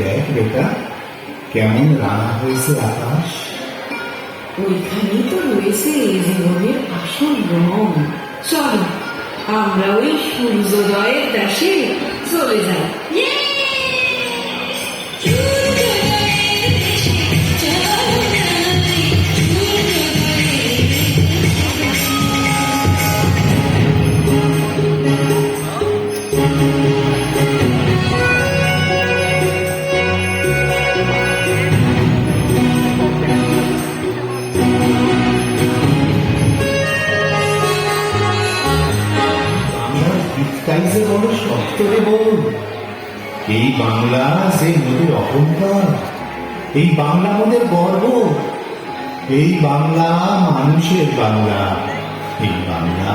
দেখ বেটা, কেমন রাঙা হয়েছে আকাশ। ওইখানেই তো রয়েছে জীবনের আসল রং। চলো আমরা ওই সূর্যোদয়ের দেশে চলে যাই। বাংলার গীতটাই যে বড় শক্ত রে বল। এই বাংলা যে মোদের অহংকার, এই বাংলা মোদের গর্ব, এই বাংলা মানুষের বাংলা, এই বাংলা